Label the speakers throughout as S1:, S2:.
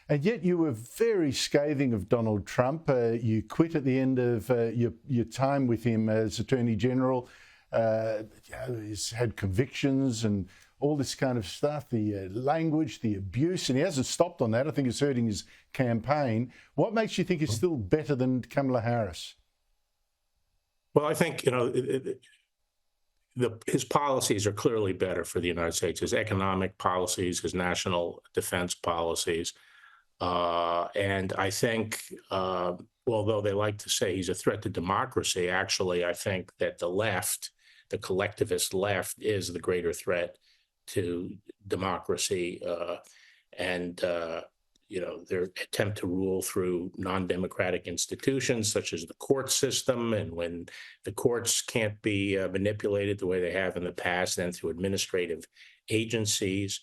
S1: And yet you were very scathing of Donald Trump. You quit at the end of your time with him as Attorney General. He's had convictions and all this kind of stuff, the language, the abuse, and he hasn't stopped on that. I think it's hurting his campaign. What makes you think he's still better than Kamala Harris?
S2: Well, I think, his policies are clearly better for the United States, his economic policies, his national defense policies. And I think, although they like to say he's a threat to democracy, actually, I think that the left, the collectivist left, is the greater threat to democracy. Their attempt to rule through non-democratic institutions such as the court system, and when the courts can't be manipulated the way they have in the past, then through administrative agencies.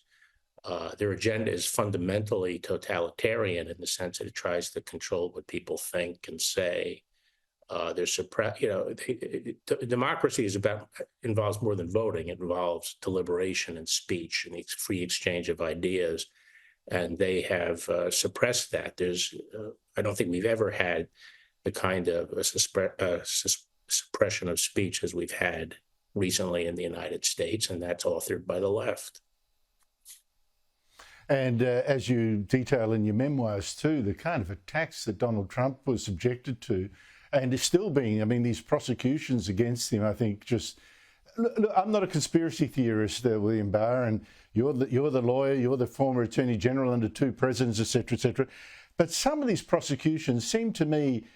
S2: Their agenda is fundamentally totalitarian in the sense that it tries to control what people think and say. Democracy involves more than voting. It involves deliberation and speech and free exchange of ideas. And they have suppressed that. I don't think we've ever had the kind of suppression of speech as we've had recently in the United States, and that's authored by the left.
S1: And as you detail in your memoirs too, the kind of attacks that Donald Trump was subjected to, and is still being, these prosecutions against him, I think just, look, I'm not a conspiracy theorist, William Barr, and you're the lawyer, you're the former Attorney General under two presidents, et cetera, et cetera. But some of these prosecutions seem to me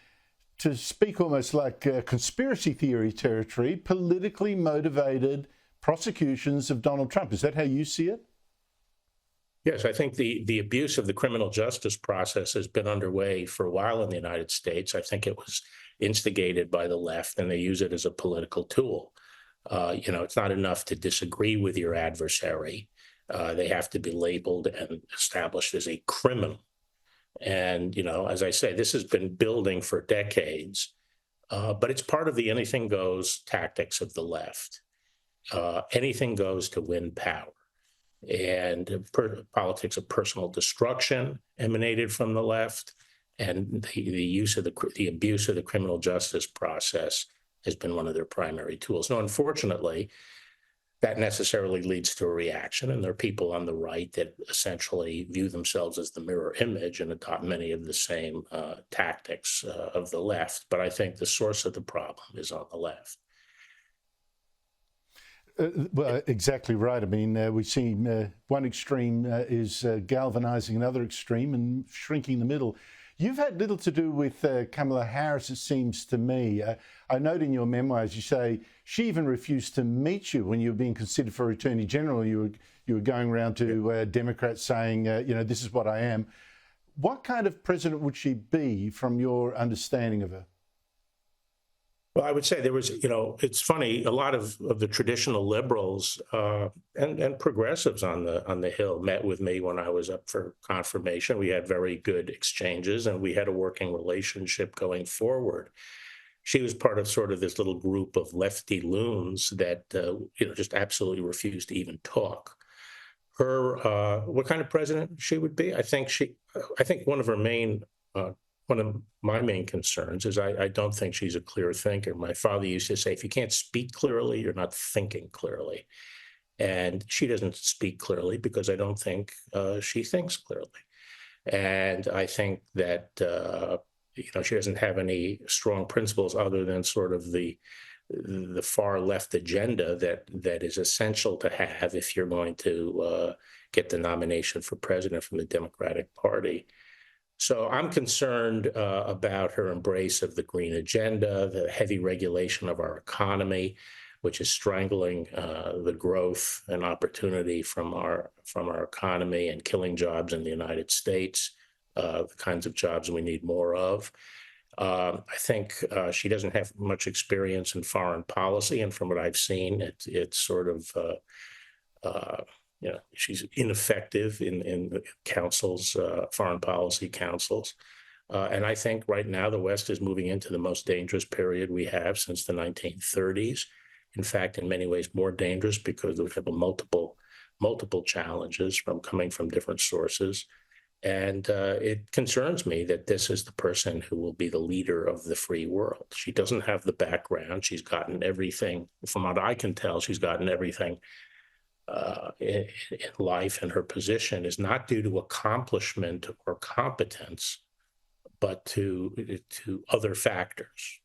S1: to speak almost like conspiracy theory territory, politically motivated prosecutions of Donald Trump. Is that how you see it?
S2: Yes, I think the abuse of the criminal justice process has been underway for a while in the United States. I think it was instigated by the left, and they use it as a political tool. It's not enough to disagree with your adversary. They have to be labeled and established as a criminal. And, as I say, this has been building for decades, but it's part of the anything goes tactics of the left. Anything goes to win power. And politics of personal destruction emanated from the left, and the abuse of the criminal justice process has been one of their primary tools. Now, unfortunately, that necessarily leads to a reaction, and there are people on the right that essentially view themselves as the mirror image and adopt many of the same tactics of the left. But I think the source of the problem is on the left.
S1: Well, exactly right. We've seen one extreme is galvanizing another extreme and shrinking the middle. You've had little to do with Kamala Harris, it seems to me. I note in your memoirs you say she even refused to meet you when you were being considered for Attorney General. You were going around to Democrats saying, this is what I am. What kind of president would she be from your understanding of her?
S2: Well, I would say there was, it's funny, a lot of the traditional liberals and progressives on the Hill met with me when I was up for confirmation. We had very good exchanges, and we had a working relationship going forward. She was part of sort of this little group of lefty loons that, just absolutely refused to even talk. What kind of president she would be? I think one of my main concerns is I don't think she's a clear thinker. My father used to say, if you can't speak clearly, you're not thinking clearly. And she doesn't speak clearly because I don't think she thinks clearly. And I think that, she doesn't have any strong principles other than sort of the far left agenda that is essential to have if you're going to get the nomination for president from the Democratic Party. So I'm concerned about her embrace of the green agenda, the heavy regulation of our economy, which is strangling the growth and opportunity from our economy and killing jobs in the United States, the kinds of jobs we need more of. I think she doesn't have much experience in foreign policy, and from what I've seen, it's sort of she's ineffective in councils, foreign policy councils. And I think right now the West is moving into the most dangerous period we have since the 1930s. In fact, in many ways more dangerous because we have multiple challenges coming from different sources. And it concerns me that this is the person who will be the leader of the free world. She doesn't have the background. She's gotten everything, from what I can tell, she's gotten everything in life, and her position is not due to accomplishment or competence, but to other factors.